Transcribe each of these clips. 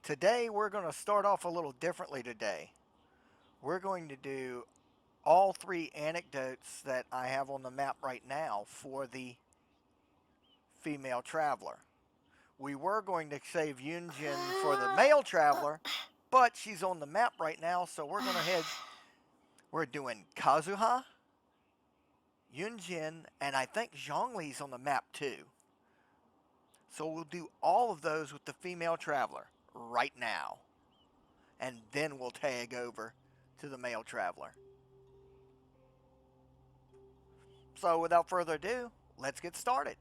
Today we're going to start off a little differently today. We're going to do all three anecdotes that I have on the map right now for the female traveler. We were going to save Yunjin for the male traveler, but she's on the map right now, so we're going to head. We're doing Kazuha, Yunjin, and I think Zhongli's on the map too. So we'll do all of those with the female traveler right now. And then we'll tag over to the male traveler. So without further ado, let's get started.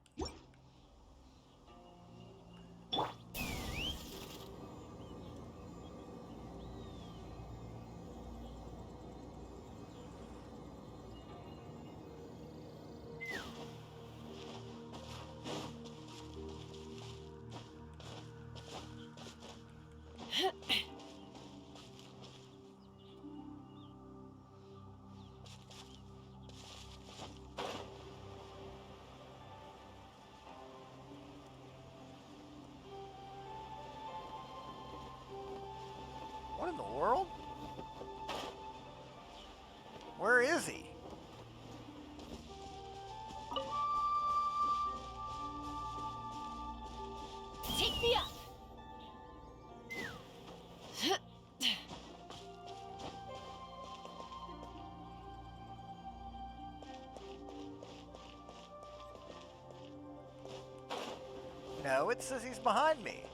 What in the world? Where is he? Take me up! No, it says he's behind me.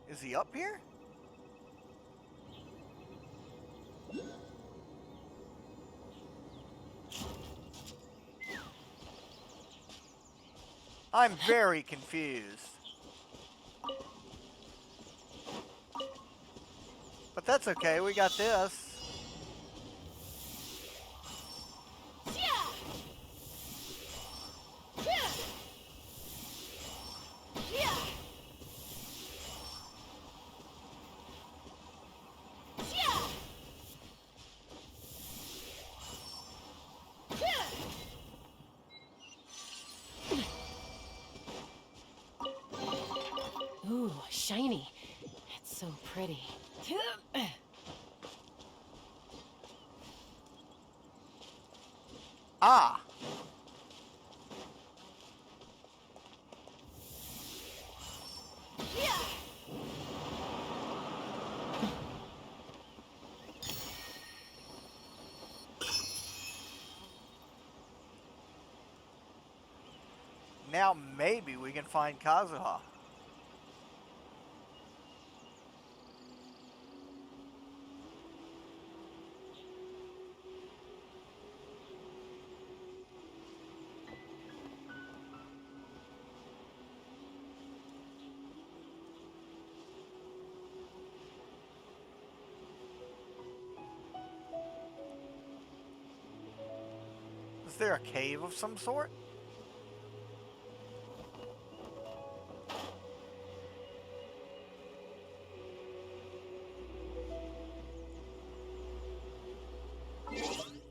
Is he up here? I'm very confused. But that's okay, we got this. Ooh, shiny. It's so pretty. Ah! Now maybe we can find Kazuha. Is there a cave of some sort?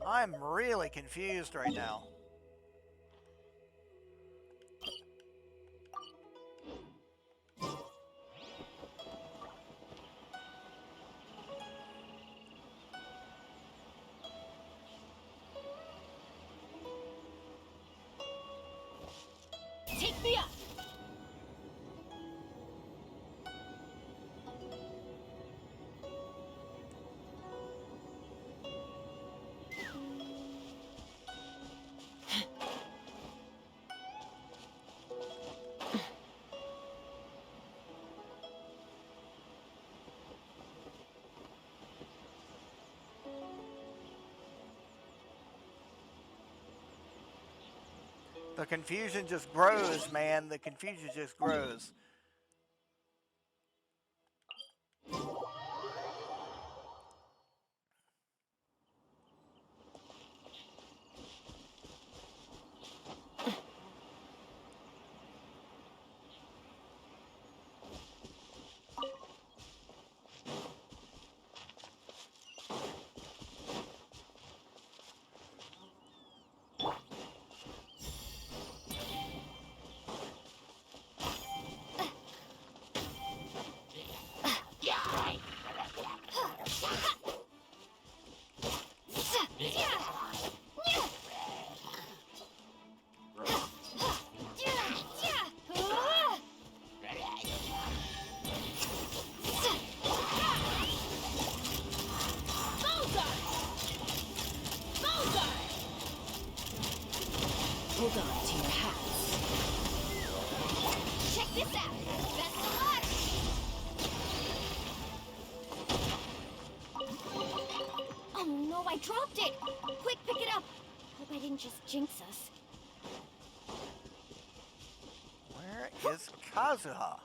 I'm really confused right now. Take me up! The confusion just grows, man. The confusion just grows. Hold on to your hats. Check this out! Best of luck! Oh no, I dropped it! Quick, pick it up! Hope I didn't just jinx us. Where is Kazuha?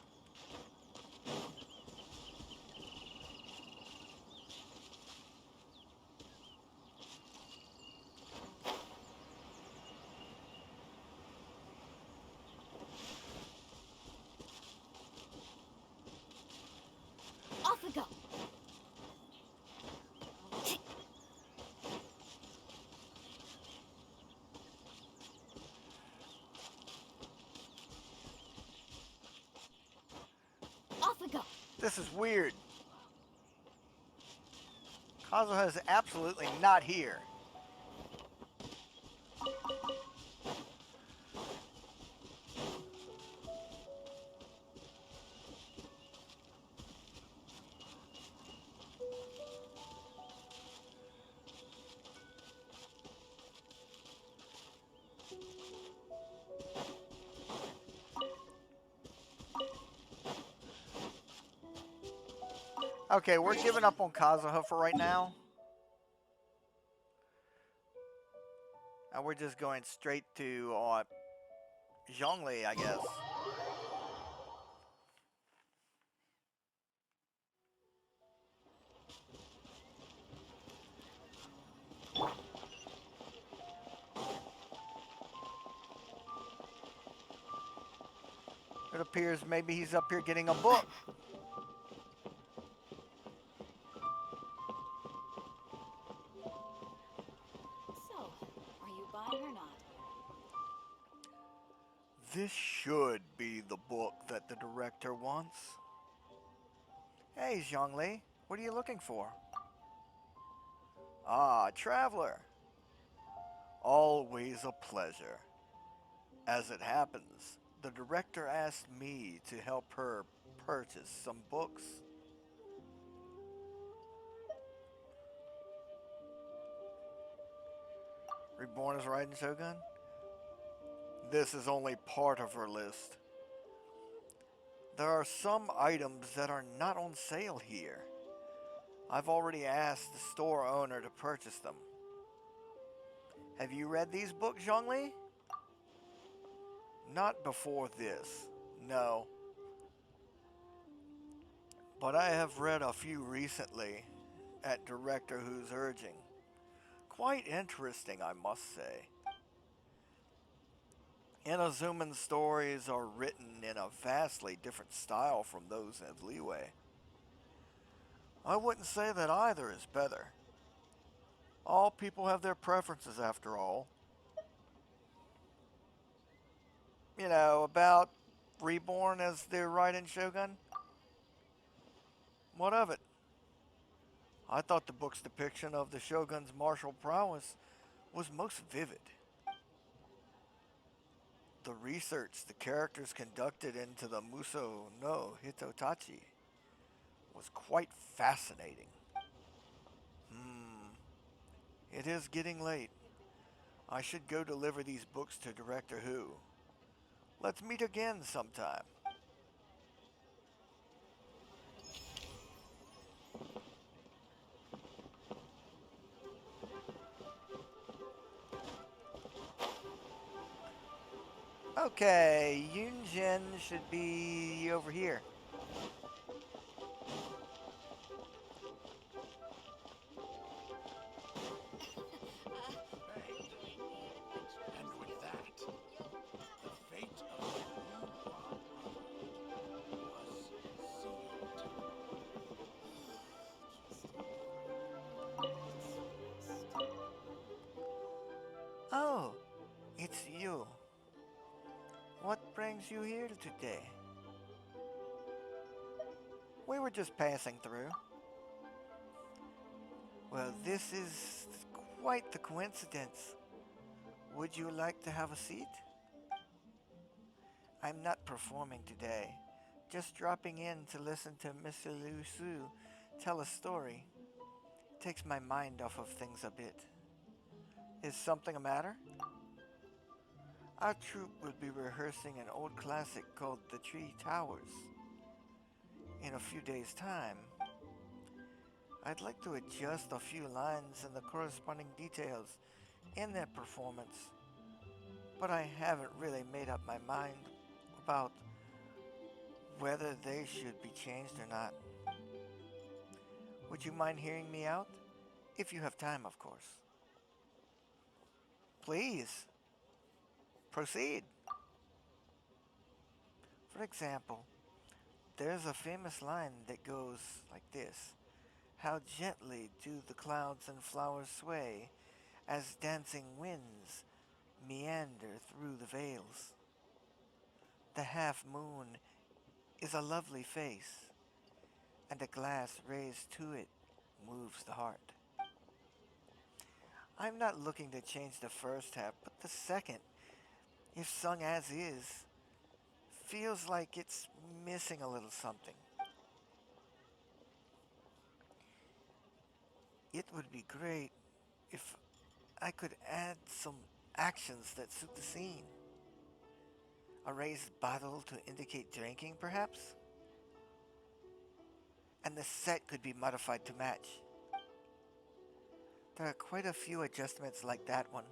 Off we go! Off we go! This is weird. Kazuha is absolutely not here. Okay, we're giving up on Kazuha for right now. And we're just going straight to Zhongli, I guess. It appears maybe he's up here getting a book. So, are you buying or not? This should be the book that the director wants. Hey, Zhongli, what are you looking for? Ah, traveler. Always a pleasure. As it happens, the director asked me to help her purchase some books. Reborn as Raiden Shogun? This is only part of her list. There are some items that are not on sale here. I've already asked the store owner to purchase them. Have you read these books, Zhongli? Not before this, no. But I have read a few recently at Director Who's urging. Quite interesting, I must say. Inazuman's stories are written in a vastly different style from those of Leeway. I wouldn't say that either is better. All people have their preferences after all. You know, about Reborn as the Raiden Shogun? What of it? I thought the book's depiction of the Shogun's martial prowess was most vivid. The research the characters conducted into the Muso no Hitotachi was quite fascinating. It is getting late. I should go deliver these books to Director Who. Let's meet again sometime. Okay, Yunjin should be over here. And with that, the fate of the Wu was sealed. Oh, it's you. What brings you here today? We were just passing through. Well, this is quite the coincidence. Would you like to have a seat? I'm not performing today. Just dropping in to listen to Mr. Liu Su tell a story. Takes my mind off of things a bit. Is something a matter? Our troupe will be rehearsing an old classic called The Tree Towers in a few days' time. I'd like to adjust a few lines and the corresponding details in that performance, but I haven't really made up my mind about whether they should be changed or not. Would you mind hearing me out? If you have time, of course. Please, proceed. For example, there's a famous line that goes like this: How gently do the clouds and flowers sway as dancing winds meander through the vales. The half moon is a lovely face, and a glass raised to it moves the heart. I'm not looking to change the first half, but the second, if sung as is, feels like it's missing a little something. It would be great if I could add some actions that suit the scene. A raised bottle to indicate drinking, perhaps? And the set could be modified to match. There are quite a few adjustments like that one,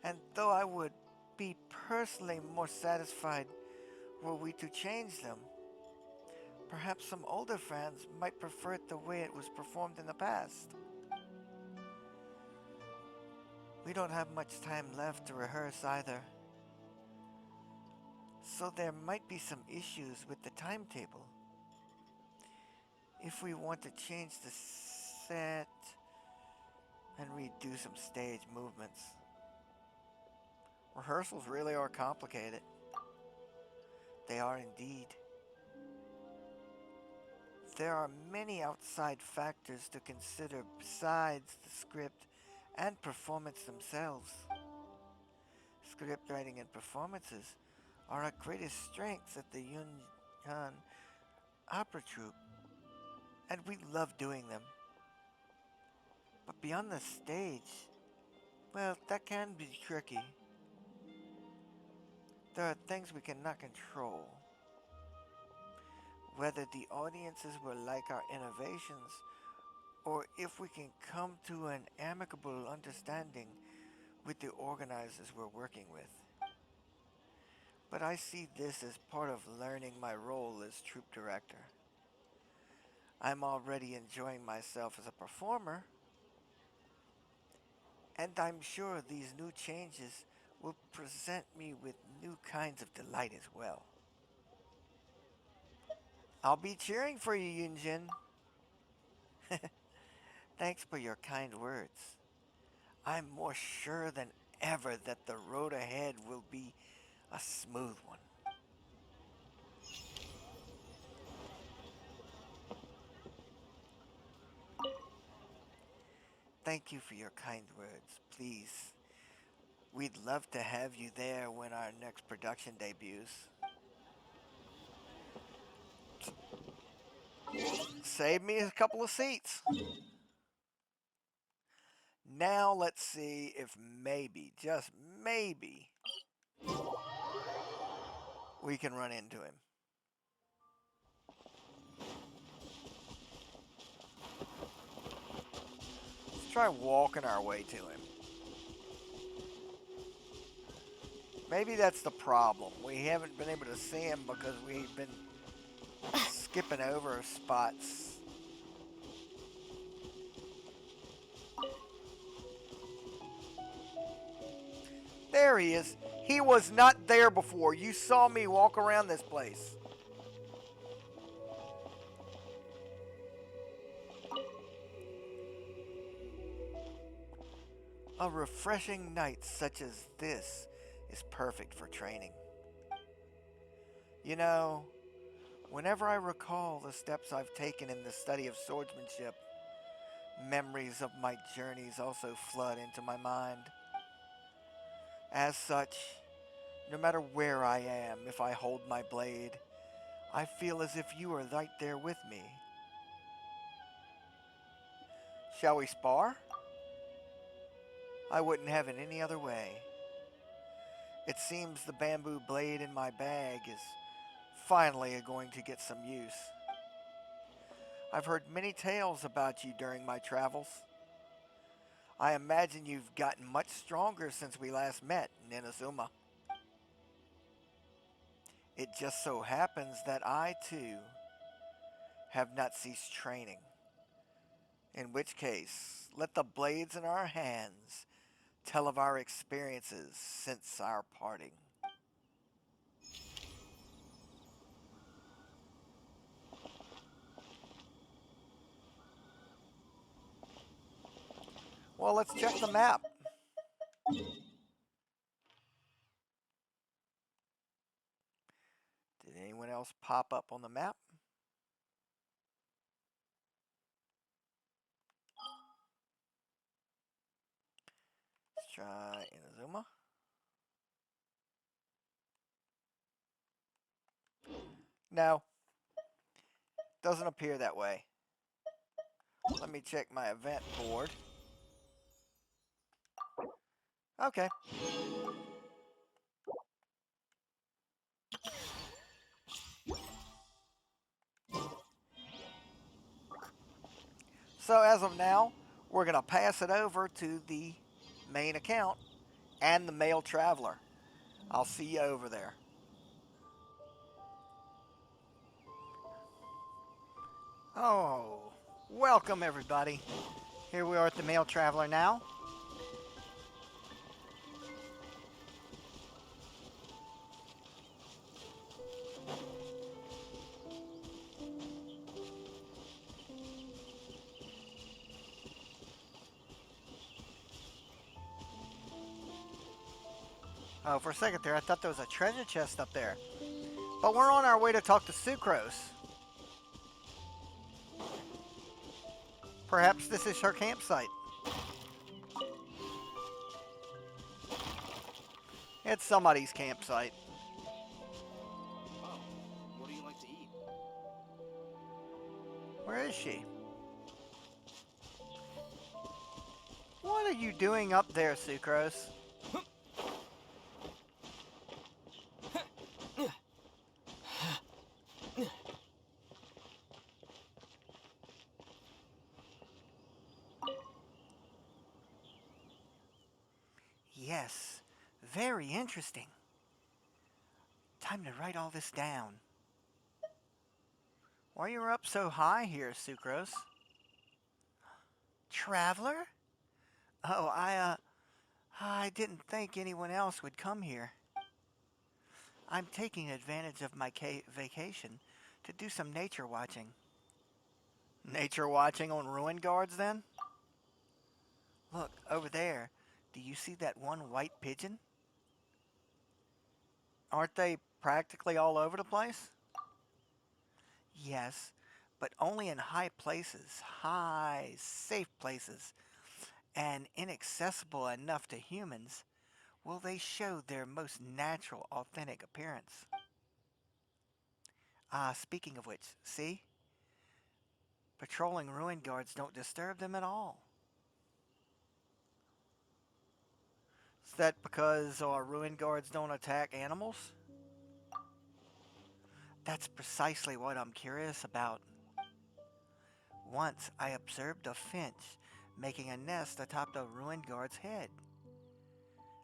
and though I would be personally more satisfied were we to change them, perhaps some older fans might prefer it the way it was performed in the past. We don't have much time left to rehearse either, so there might be some issues with the timetable. If we want to change the set and redo some stage movements. Rehearsals really are complicated. They are indeed. There are many outside factors to consider besides the script and performance themselves. Script writing and performances are our greatest strengths at the Yunhan Opera Troupe, and we love doing them. But beyond the stage, well, that can be tricky. There are things we cannot control. Whether the audiences will like our innovations or if we can come to an amicable understanding with the organizers we're working with. But I see this as part of learning my role as troupe director. I'm already enjoying myself as a performer, and I'm sure these new changes will present me with new kinds of delight as well. I'll be cheering for you, Yunjin. Thanks for your kind words. I'm more sure than ever that the road ahead will be a smooth one. Thank you for your kind words. Please, we'd love to have you there when our next production debuts. Save me a couple of seats. Now let's see if maybe, just maybe, we can run into him. Let's try walking our way to him. Maybe that's the problem. We haven't been able to see him because we've been skipping over spots. There he is. He was not there before. You saw me walk around this place. A refreshing night such as this is perfect for training. You know, whenever I recall the steps I've taken in the study of swordsmanship, memories of my journeys also flood into my mind. As such, no matter where I am, if I hold my blade, I feel as if you are right there with me. Shall we spar? I wouldn't have it any other way. It seems the bamboo blade in my bag is finally going to get some use. I've heard many tales about you during my travels. I imagine you've gotten much stronger since we last met in Inazuma. It just so happens that I, too, have not ceased training. In which case, let the blades in our hands tell of our experiences since our parting. Well, let's check the map. Did anyone else pop up on the map? Let's try Inazuma. No, doesn't appear that way. Let me check my event board. Okay. So as of now, we're going to pass it over to the main account and the male traveler. I'll see you over there. Oh, welcome everybody. Here we are at the male traveler now. Oh, for a second there, I thought there was a treasure chest up there. But we're on our way to talk to Sucrose. Perhaps this is her campsite. It's somebody's campsite. Oh, what do you like to eat? Where is she? What are you doing up there, Sucrose? Yes, very interesting. Time to write all this down. Why are you up so high here, Sucrose? Traveler? Oh, I didn't think anyone else would come here. I'm taking advantage of my vacation to do some nature watching. Nature watching on ruin guards, then? Look, over there. Do you see that one white pigeon? Aren't they practically all over the place? Yes, but only in high places, high, safe places, and inaccessible enough to humans will they show their most natural, authentic appearance. Ah, speaking of which, see? Patrolling ruin guards don't disturb them at all. Is that because our ruin guards don't attack animals? That's precisely what I'm curious about. Once I observed a finch making a nest atop the ruin guard's head.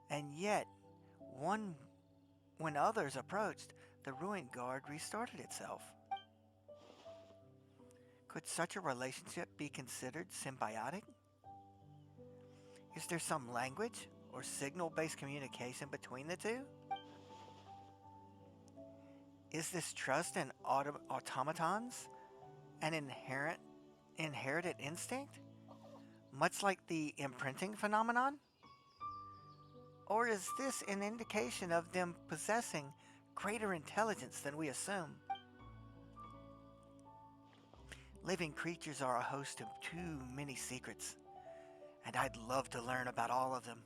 And yet, one when others approached, the ruin guard restarted itself. Could such a relationship be considered symbiotic? Is there some language or signal-based communication between the two? Is this trust in automatons an inherited instinct, much like the imprinting phenomenon? Or is this an indication of them possessing greater intelligence than we assume? Living creatures are a host of too many secrets, and I'd love to learn about all of them.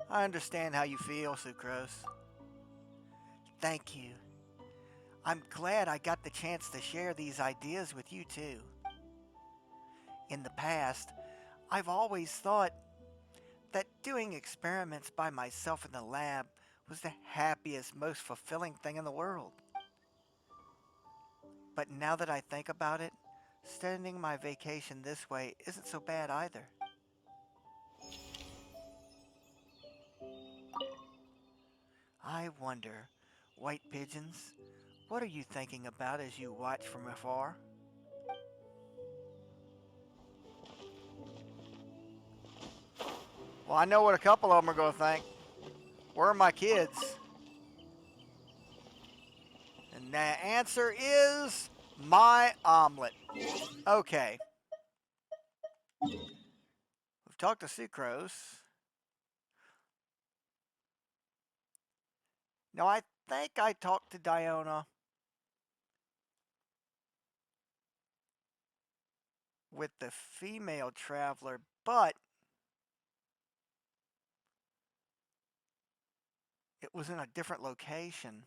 I understand how you feel, Sucrose. Thank you. I'm glad I got the chance to share these ideas with you too. In the past, I've always thought that doing experiments by myself in the lab was the happiest, most fulfilling thing in the world. But now that I think about it, spending my vacation this way isn't so bad either. I wonder, white pigeons, what are you thinking about as you watch from afar? Well, I know what a couple of them are going to think. Where are my kids? And the answer is my omelet. Okay, we've talked to Sucrose. Now, I think I talked to Diona with the female traveler, but it was in a different location.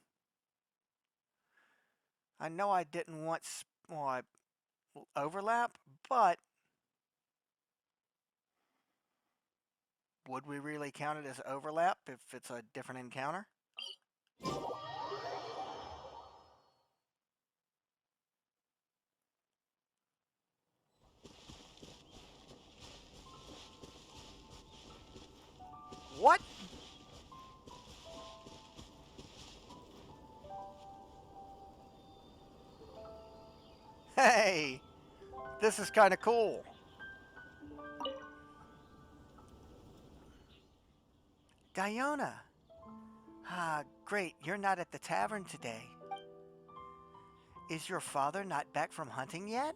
I know I didn't want overlap, but would we really count it as overlap if it's a different encounter? What? Hey, this is kind of cool. Diona. Ah, great, you're not at the tavern today. Is your father not back from hunting yet?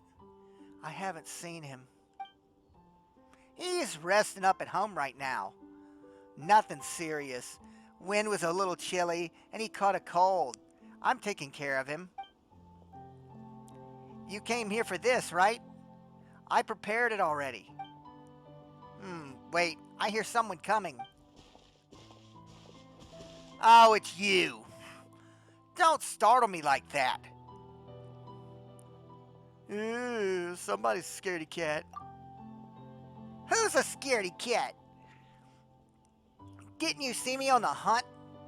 I haven't seen him. He's resting up at home right now. Nothing serious. Wind was a little chilly and he caught a cold. I'm taking care of him. You came here for this, right? I prepared it already. Wait, I hear someone coming. Oh, it's you. Don't startle me like that. Ooh, somebody's a scaredy cat. Who's a scaredy cat? Didn't you see me on the hunt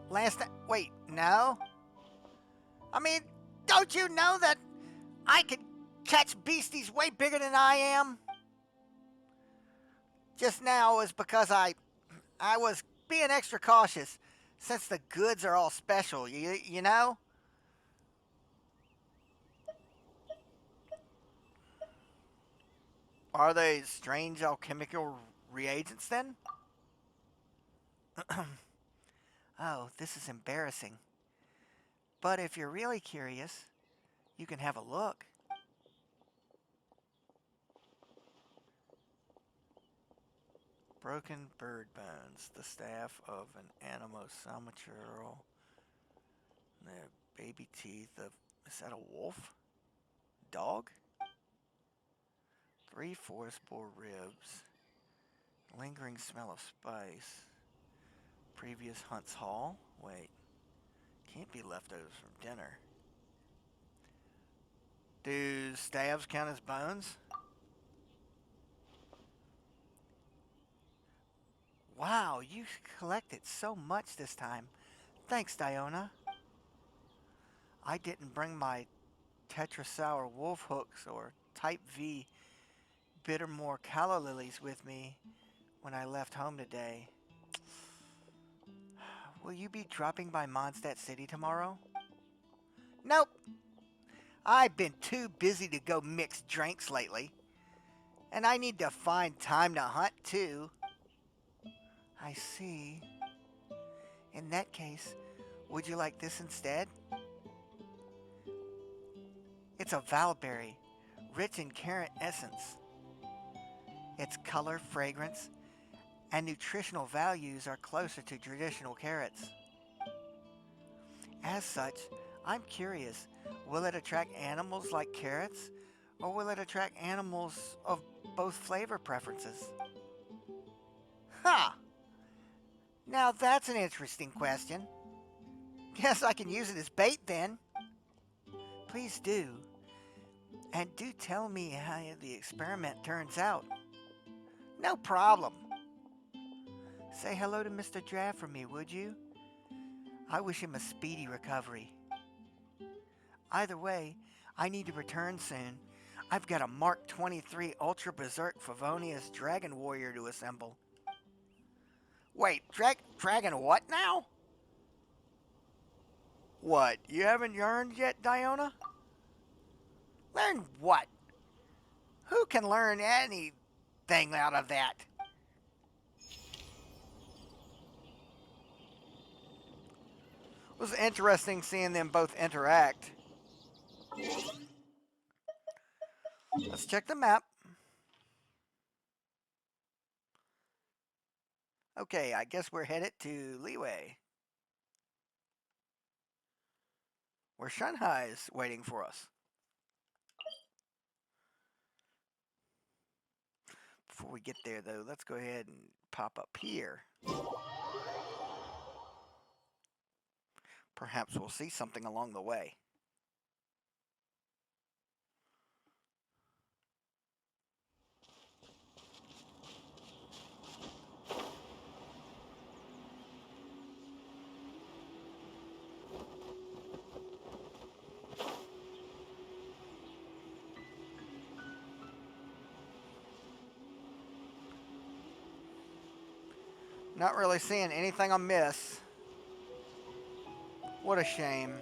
last night? Wait, no? I mean, don't you know that I could catch beasties way bigger than I am? Just now was because I was being extra cautious since the goods are all special, you know? Are they strange alchemical reagents then? Oh, this is embarrassing. But if you're really curious, you can have a look. Broken bird bones, the staff of an animosamachural, the baby teeth of, is that a wolf? Dog? 3 forest boar ribs, lingering smell of spice, previous hunt's haul, wait, can't be leftovers from dinner. Do staves count as bones? Wow, you collected so much this time. Thanks, Diona. I didn't bring my tetrasour wolf hooks or type V bittermore calla lilies with me when I left home today. Will you be dropping by Mondstadt City tomorrow? Nope. I've been too busy to go mix drinks lately. And I need to find time to hunt too. I see. In that case, would you like this instead? It's a valberry, rich in carrot essence. Its color, fragrance, and nutritional values are closer to traditional carrots. As such, I'm curious, will it attract animals like carrots, or will it attract animals of both flavor preferences? Ha! Now that's an interesting question. Guess I can use it as bait then. Please do. And do tell me how the experiment turns out. No problem. Say hello to Mr. Draft for me, would you? I wish him a speedy recovery. Either way, I need to return soon. I've got a Mark 23 Ultra Berserk Favonius Dragon Warrior to assemble. Wait, Dragon what now? What, you haven't learned yet, Diona? Learn what? Who can learn anything out of that? It was interesting seeing them both interact. Let's check the map. Okay, I guess we're headed to Leeway, where Shanghai is waiting for us. Before we get there, though, let's go ahead and pop up here. Perhaps we'll see something along the way. Not really seeing anything I miss. What a shame.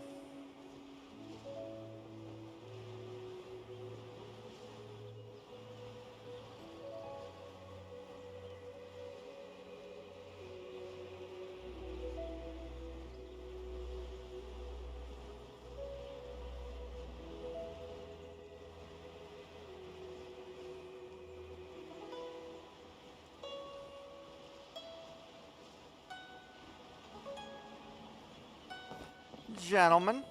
Gentlemen.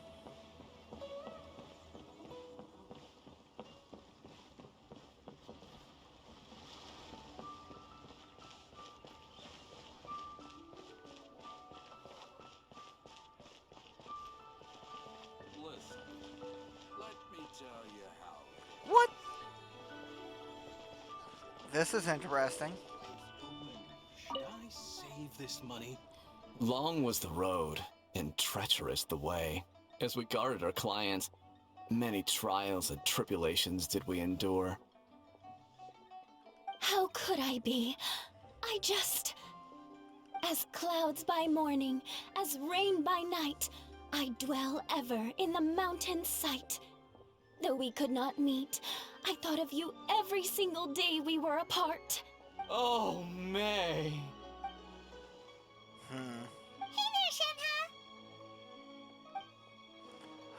Listen, let me tell you how. What? This is interesting. Should I save this money? Long was the road, and treacherous the way. As we guarded our clients, many trials and tribulations did we endure. How could I be? I just... As clouds by morning, as rain by night, I dwell ever in the mountain sight. Though we could not meet, I thought of you every single day we were apart. Oh, May! Hey there, Shanha!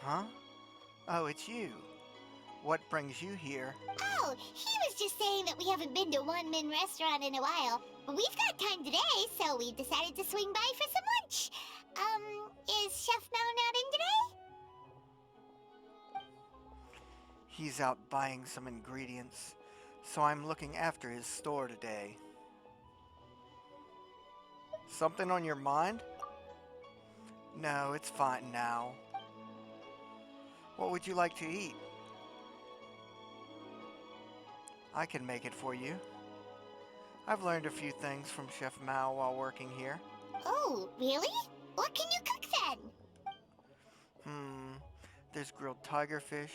Huh? Oh, it's you. What brings you here? Oh, he was just saying that we haven't been to One Min Restaurant in a while. But we've got time today, so we decided to swing by for some lunch. Is Chef Mao not in today? He's out buying some ingredients, so I'm looking after his store today. Something on your mind? No, it's fine now. What would you like to eat? I can make it for you. I've learned a few things from Chef Mao while working here. Oh, really? What can you cook then? There's grilled tiger fish,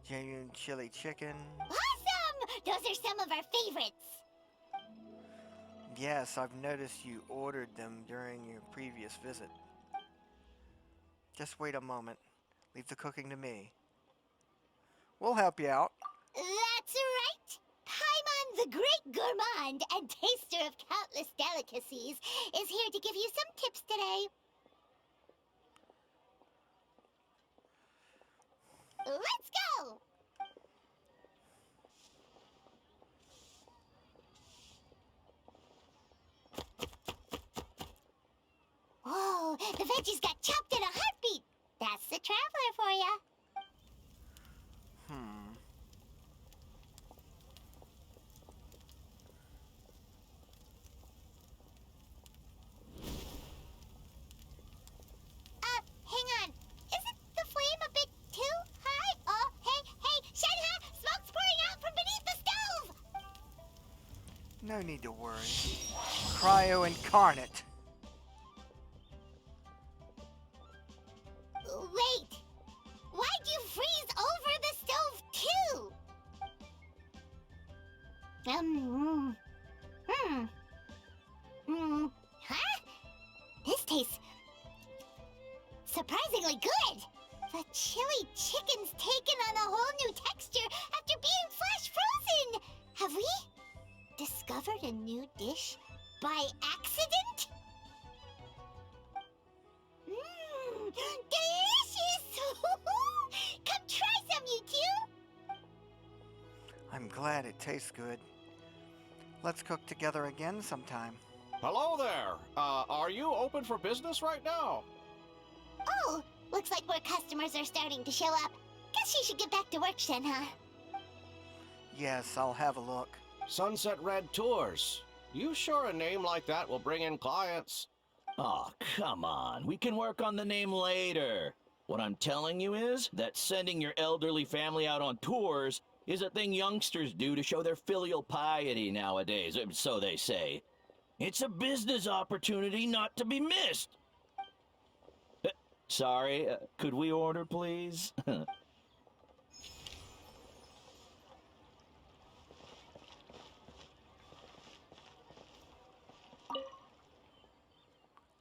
genuine chili chicken. Awesome! Those are some of our favorites. Yes, I've noticed you ordered them during your previous visit. Just wait a moment. Leave the cooking to me. We'll help you out. That's right. Paimon, the great gourmand and taster of countless delicacies, is here to give you some tips today. Let's go! Whoa, the veggies got chopped in a heartbeat. That's the traveler for you. Hang on. Isn't the flame a bit too high? Oh, hey, Shanha! Smoke's pouring out from beneath the stove! No need to worry. cryo incarnate. Wait! Why'd you freeze over the stove, too? Huh? This tastes surprisingly good. The chili chicken's taken on a whole new texture after being flash frozen. Have we discovered a new dish by accident? Delicious! Come try some, you two! I'm glad it tastes good. Let's cook together again sometime. Hello there. Are you open for business right now? Oh, looks like more customers are starting to show up. Guess you should get back to work then, huh? Yes, I'll have a look. Sunset Red Tours. You sure a name like that will bring in clients? Aw, come on. We can work on the name later. What I'm telling you is that sending your elderly family out on tours is a thing youngsters do to show their filial piety nowadays, so they say. It's a business opportunity not to be missed. Sorry, could we order, please?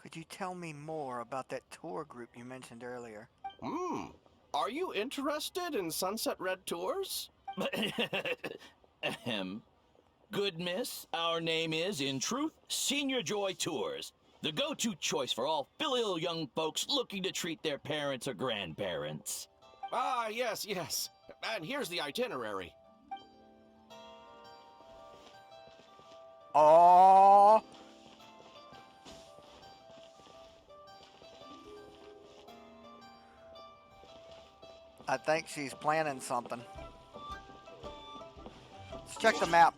Could you tell me more about that tour group you mentioned earlier? Are you interested in Sunset Red Tours? Ahem. Good miss, our name is, in truth, Senior Joy Tours, the go-to choice for all filial young folks looking to treat their parents or grandparents. Ah, yes, yes. And here's the itinerary. Aww. I think she's planning something. Let's check the map.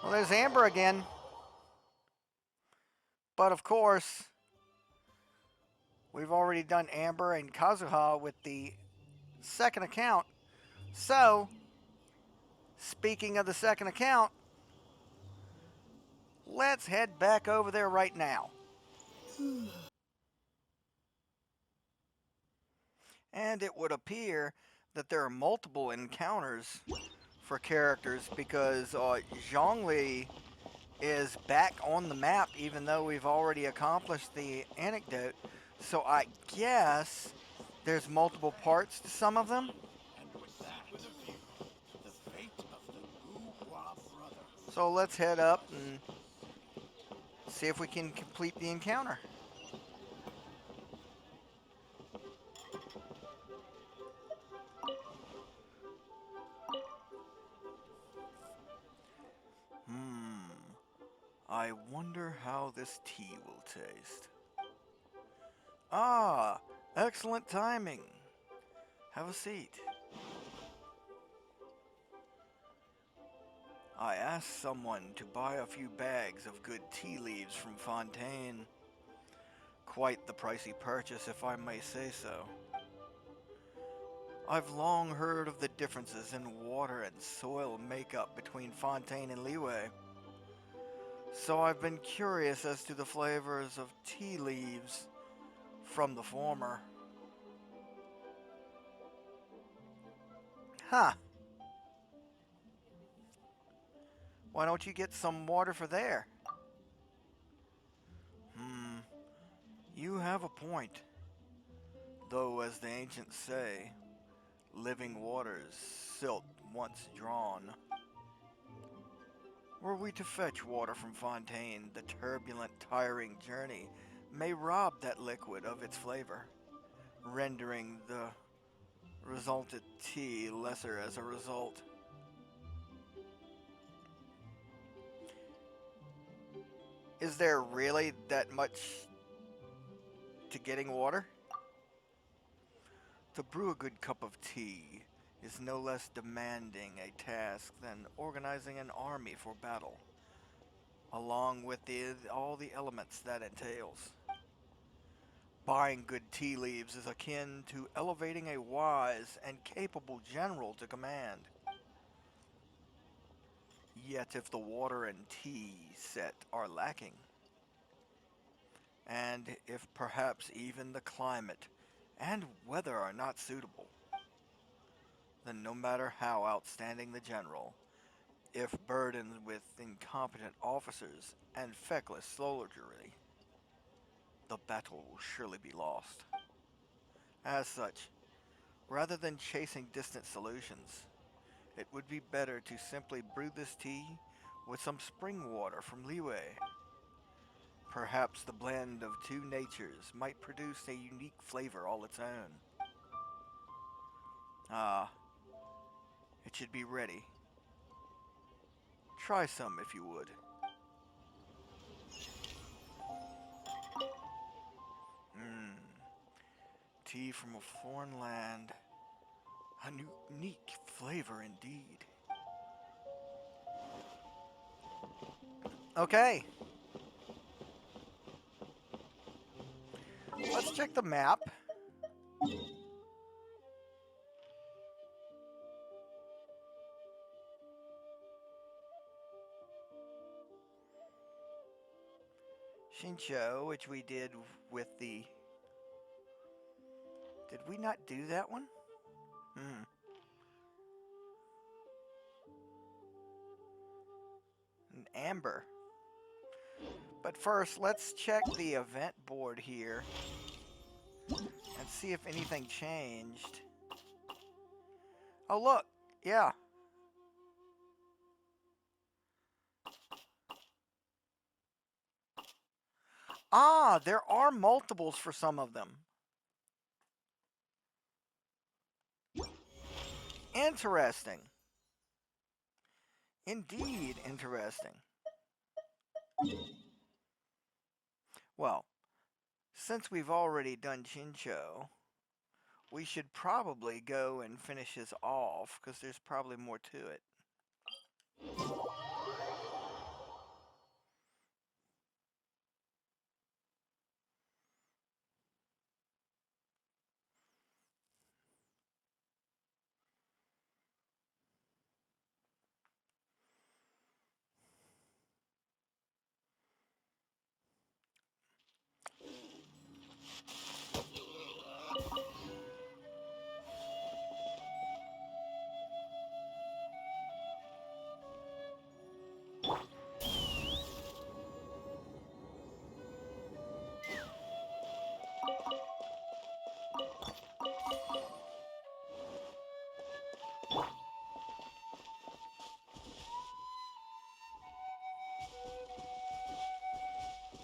Well, there's Amber again. But of course, we've already done Amber and Kazuha with the second account. So, speaking of the second account, let's head back over there right now. And it would appear that there are multiple encounters for characters because Zhongli is back on the map even though we've already accomplished the anecdote. So I guess there's multiple parts to some of them. And with that, the fate of the Wu-Hua brothers. So let's head up and see if we can complete the encounter. I wonder how this tea will taste. Ah, excellent timing. Have a seat. I asked someone to buy a few bags of good tea leaves from Fontaine. Quite the pricey purchase, if I may say so. I've long heard of the differences in water and soil makeup between Fontaine and Liyue. So I've been curious as to the flavors of tea leaves from the former. Huh. Why don't you get some water for there? You have a point. Though, as the ancients say, living waters silt once drawn. Were we to fetch water from Fontaine, the turbulent, tiring journey may rob that liquid of its flavor, rendering the resultant tea lesser as a result. Is there really that much to getting water? To brew a good cup of tea, is no less demanding a task than organizing an army for battle, along with all the elements that entails. Buying good tea leaves is akin to elevating a wise and capable general to command. Yet if the water and tea set are lacking, and if perhaps even the climate and weather are not suitable, then no matter how outstanding the general, if burdened with incompetent officers and feckless soldiery, the battle will surely be lost. As such, rather than chasing distant solutions, it would be better to simply brew this tea with some spring water from Leeway. Perhaps the blend of two natures might produce a unique flavor all its own. Ah, it should be ready. Try some if you would. Mmm, tea from a foreign land. A unique flavor indeed. Okay, let's check the map. Shincho, which we did with the... Did we not do that one? Hmm. An amber. But first, let's check the event board here and see if anything changed. Oh, look. Yeah. Ah, there are multiples for some of them. Interesting. Indeed interesting. Well, since we've already done Chincho, we should probably go and finish this off, because there's probably more to it.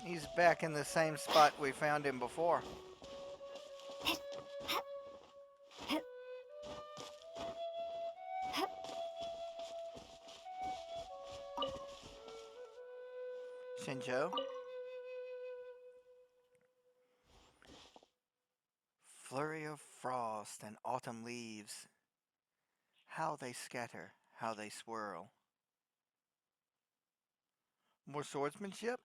He's back in the same spot we found him before. Shinjo. Flurry of frost and autumn leaves. How they scatter, how they swirl. More swordsmanship?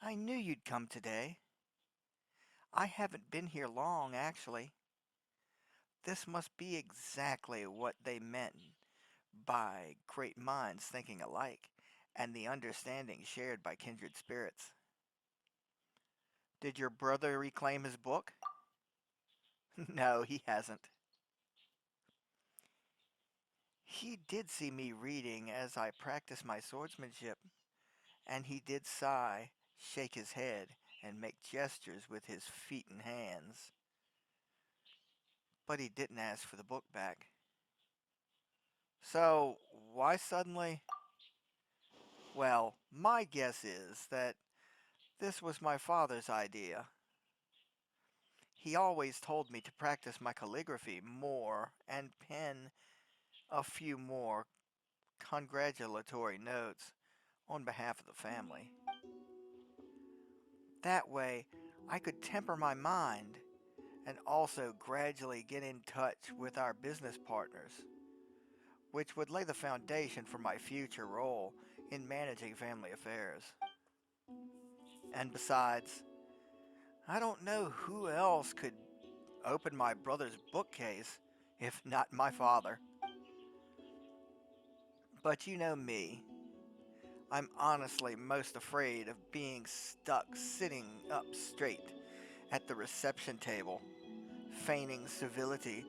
I knew you'd come today. I haven't been here long, actually. This must be exactly what they meant by great minds thinking alike, and the understanding shared by kindred spirits. Did your brother reclaim his book? No, he hasn't. He did see me reading as I practiced my swordsmanship, and he did sigh, shake his head, and make gestures with his feet and hands. But he didn't ask for the book back. So, why suddenly? Well, my guess is that this was my father's idea. He always told me to practice my calligraphy more and pen a few more congratulatory notes on behalf of the family. That way, I could temper my mind and also gradually get in touch with our business partners, which would lay the foundation for my future role in managing family affairs. And besides, I don't know who else could open my brother's bookcase if not my father. But you know me, I'm honestly most afraid of being stuck sitting up straight at the reception table, feigning civility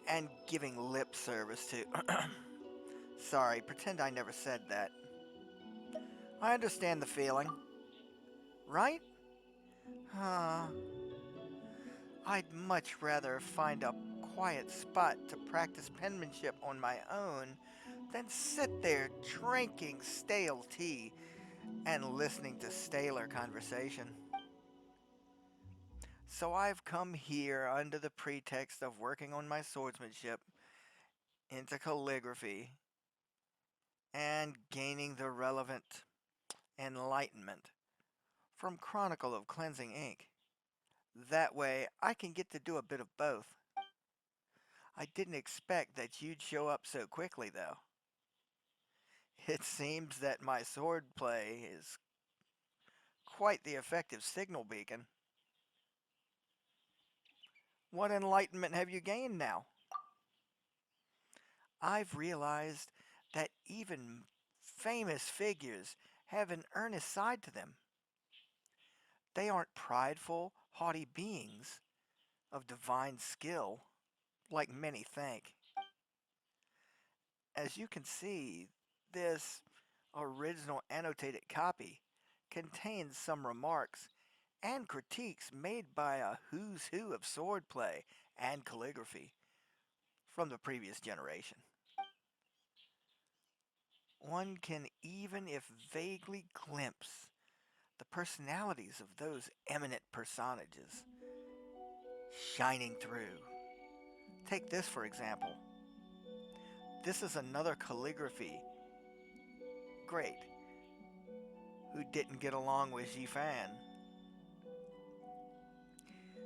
and giving lip service to. Sorry, pretend I never said that. I understand the feeling, right? Uh, I'd much rather find a quiet spot to practice penmanship on my own than sit there drinking stale tea and listening to staler conversation. So I've come here under the pretext of working on my swordsmanship into calligraphy and gaining the relevant enlightenment from Chronicle of Cleansing Ink. That way I can get to do a bit of both. I didn't expect that you'd show up so quickly, though. It seems that my swordplay is quite the effective signal beacon. What enlightenment have you gained now? I've realized that even famous figures have an earnest side to them. They aren't prideful, haughty beings of divine skill, like many think. As you can see, this original annotated copy contains some remarks and critiques made by a who's who of swordplay and calligraphy from the previous generation. One can even if vaguely glimpse the personalities of those eminent personages shining through. Take this for example. This is another calligraphy great who didn't get along with Jifan.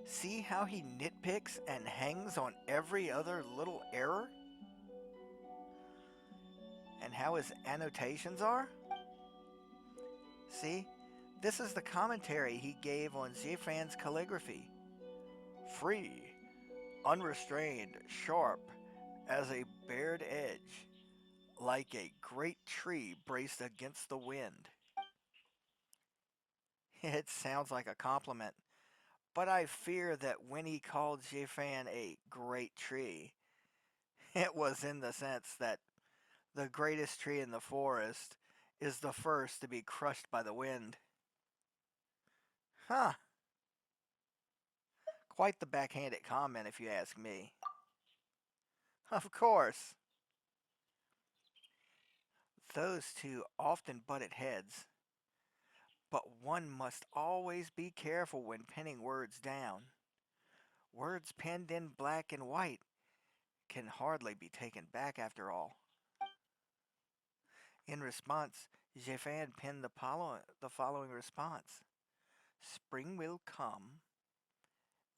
See how he nitpicks and hangs on every other little error? And how his annotations are? See, this is the commentary he gave on Zifan's calligraphy. Free, unrestrained, sharp, as a bared edge, like a great tree braced against the wind. It sounds like a compliment, but I fear that when he called Zifan a great tree, it was in the sense that the greatest tree in the forest is the first to be crushed by the wind. Huh, quite the backhanded comment if you ask me. Of course, those two often butted heads, but one must always be careful when penning words down. Words penned in black and white can hardly be taken back after all. In response, Jefan penned the following response. Spring will come,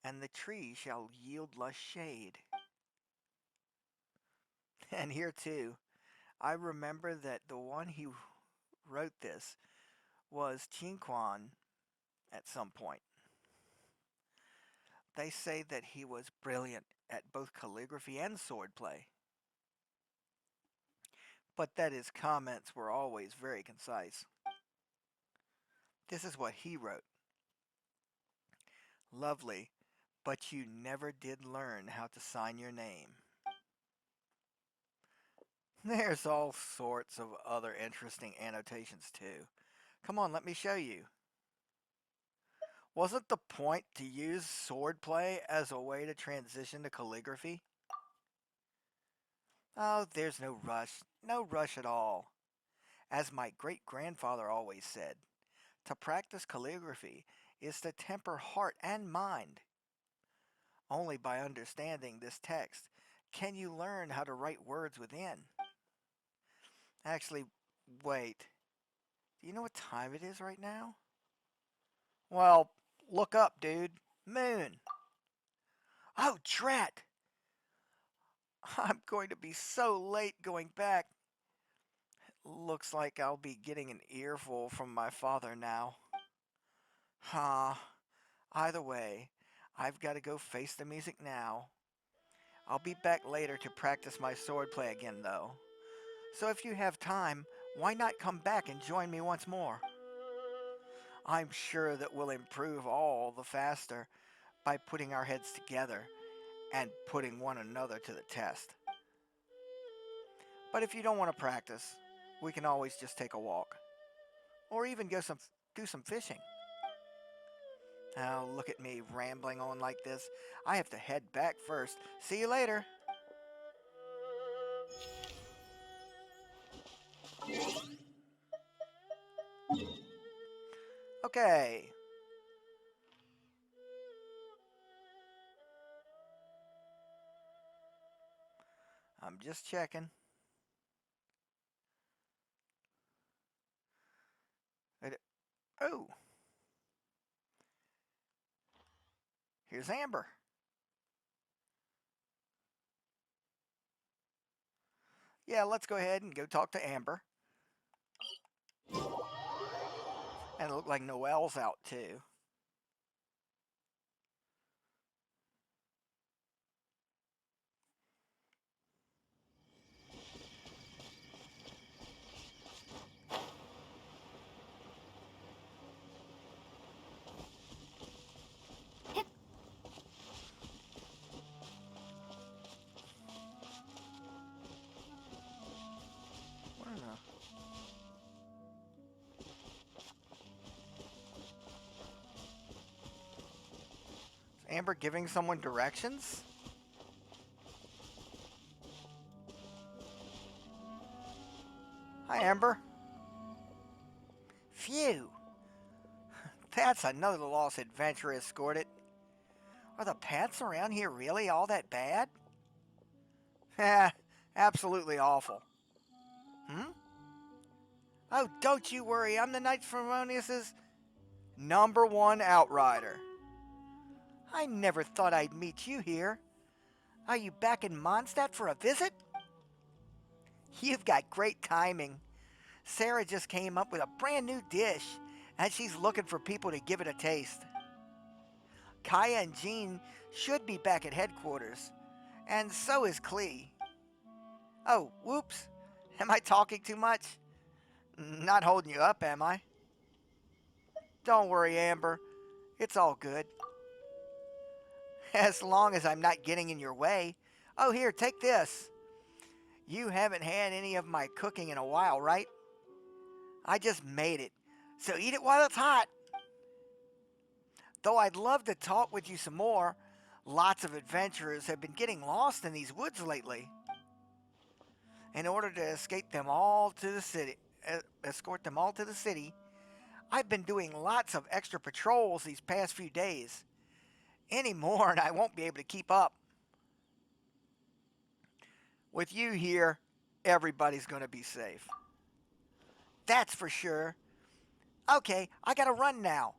and the tree shall yield lush shade. And here too, I remember that the one who wrote this was Qingquan at some point. They say that he was brilliant at both calligraphy and swordplay, but that his comments were always very concise. This is what he wrote. Lovely, but you never did learn how to sign your name. There's all sorts of other interesting annotations too. Come on, let me show you. Wasn't the point to use swordplay as a way to transition to calligraphy? Oh, there's no rush at all. As my great grandfather always said, to practice calligraphy is to temper heart and mind. Only by understanding this text can you learn how to write words within. Actually, wait. Do you know what time it is right now? Well, look up, dude. Moon. Oh, drat! I'm going to be so late going back. Looks like I'll be getting an earful from my father now. Either way, I've got to go face the music now. I'll be back later to practice my swordplay again, though. So if you have time, why not come back and join me once more? I'm sure that we'll improve all the faster by putting our heads together and putting one another to the test. But if you don't want to practice, we can always just take a walk. Or even do some fishing. Oh, look at me rambling on like this. I have to head back first. See you later. Okay. I'm just checking. Oh, here's Amber. Yeah, let's go ahead and go talk to Amber. And it looked like Noelle's out too. What in the... Is Amber giving someone directions? Hi, Amber. Phew. That's another lost adventure escorted. Are the paths around here really all that bad? Heh, absolutely awful. Hmm? Oh, don't you worry, I'm the Knights Fermonious's #1 outrider. I never thought I'd meet you here. Are you back in Mondstadt for a visit? You've got great timing. Sarah just came up with a brand new dish, and she's looking for people to give it a taste. Kaya and Jean should be back at headquarters, and so is Klee. Oh, whoops. Am I talking too much? Not holding you up, am I? Don't worry, Amber. It's all good. As long as I'm not getting in your way. Oh, here, take this. You haven't had any of my cooking in a while, right? I just made it, so eat it while it's hot. Though I'd love to talk with you some more, lots of adventurers have been getting lost in these woods lately. In order to escape them all to the city, escort them all to the city, I've been doing lots of extra patrols these past few days. Any more and I won't be able to keep up. With you here, everybody's going to be safe. That's for sure. Okay, I gotta run now.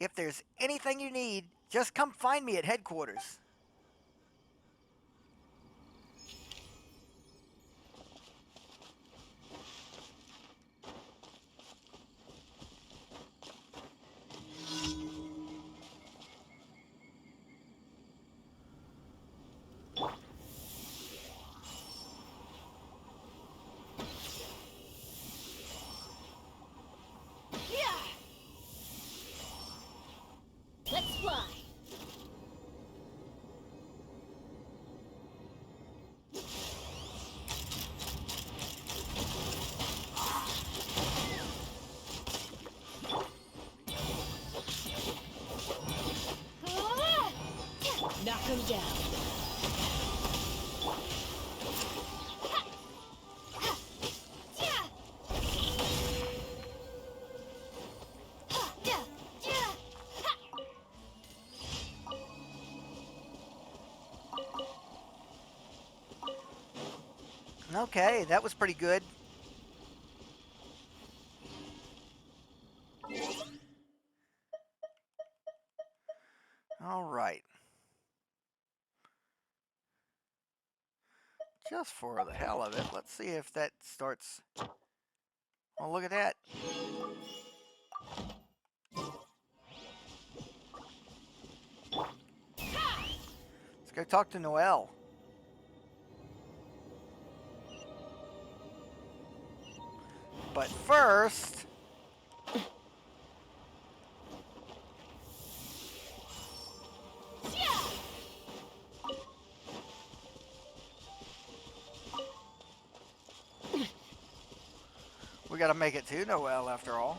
If there's anything you need, just come find me at headquarters. Let's fly. Knock him down. Okay, that was pretty good. All right. just for the hell of it, let's see if that starts. Oh, look at that. Let's go talk to Noelle. But first, we gotta make it to Noelle after all.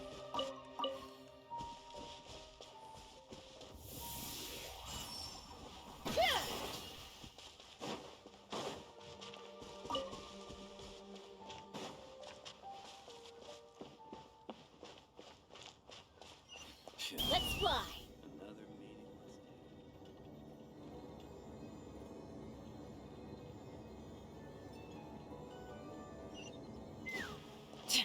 Let's fly. Another meaningless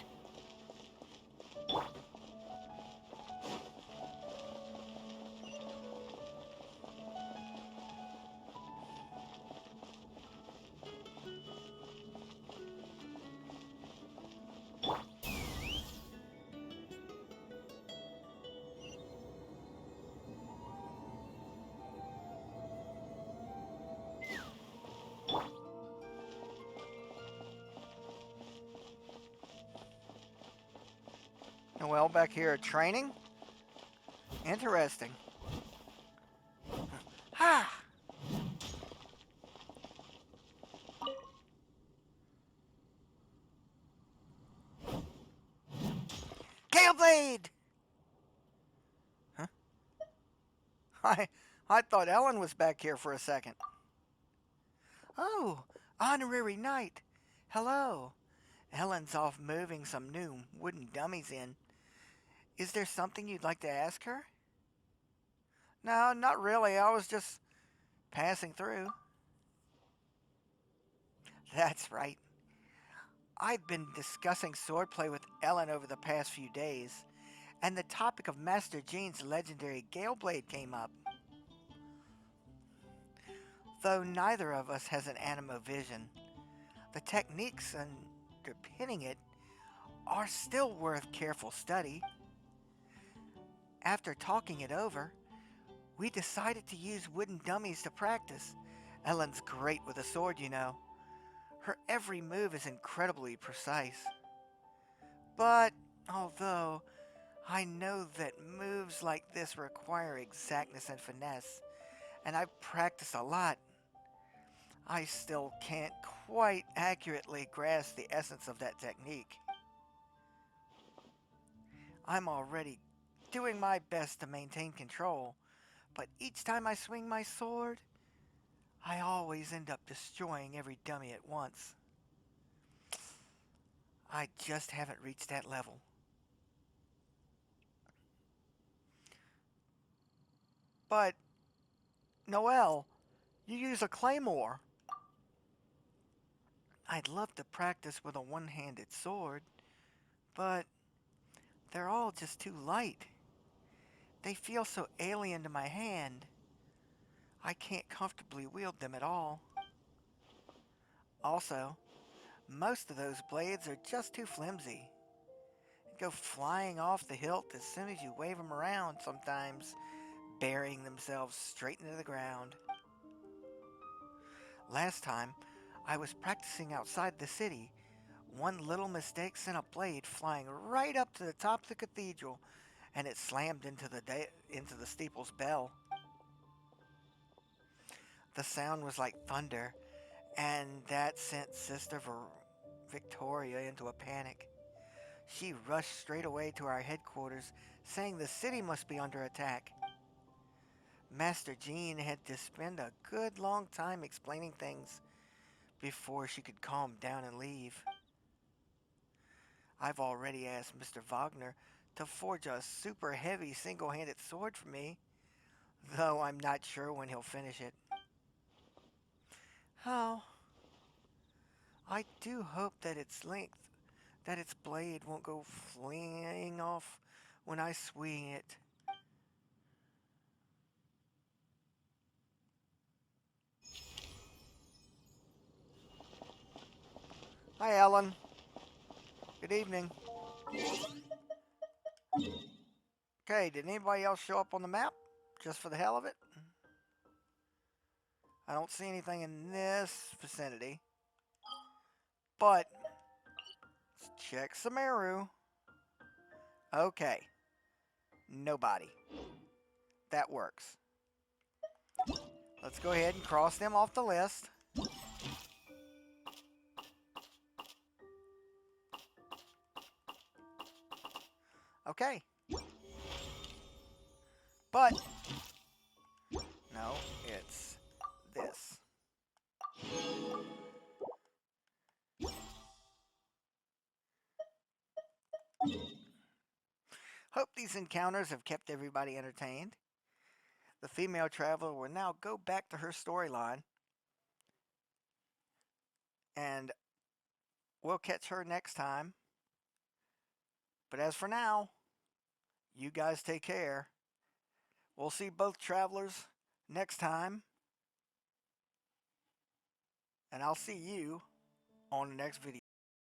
Noelle back here at training? Interesting. Ha! Gale Blade! Huh? I thought Ellen was back here for a second. Oh, honorary knight. Hello. Ellen's off moving some new wooden dummies in. Is there something you'd like to ask her? No, not really. I was just passing through. That's right. I've been discussing swordplay with Ellen over the past few days, and the topic of Master Jean's legendary Gale Blade came up. Though neither of us has an animo vision, the techniques underpinning it are still worth careful study. After talking it over, we decided to use wooden dummies to practice. Ellen's great with a sword, you know. Her every move is incredibly precise. But although I know that moves like this require exactness and finesse, and I've practiced a lot, I still can't quite accurately grasp the essence of that technique. I'm already doing my best to maintain control, but each time I swing my sword, I always end up destroying every dummy at once. I just haven't reached that level. But, Noelle, you use a claymore. I'd love to practice with a one-handed sword, but they're all just too light. They feel so alien to my hand. I can't comfortably wield them at all. Also, most of those blades are just too flimsy. They go flying off the hilt as soon as you wave them around, sometimes burying themselves straight into the ground. Last time, I was practicing outside the city. One little mistake sent a blade flying right up to the top of the cathedral, and it slammed into the steeple's bell. The sound was like thunder, and that sent Victoria into a panic. She rushed straight away to our headquarters, saying the city must be under attack. Master Jean had to spend a good long time explaining things before she could calm down and leave. I've already asked Mr. Wagner to forge a super heavy single-handed sword for me, though I'm not sure when he'll finish it. Oh, I do hope that its blade won't go fleeing off when I swing it. Hi, Ellen. Good evening. Okay, did anybody else show up on the map? Just for the hell of it? I don't see anything in this vicinity. But, let's check Samaru. Okay. Nobody. That works. Let's go ahead and cross them off the list. Okay. But, no, it's this. Hope these encounters have kept everybody entertained. The female traveler will now go back to her storyline, and we'll catch her next time. But as for now, you guys take care. We'll see both travelers next time, and I'll see you on the next video.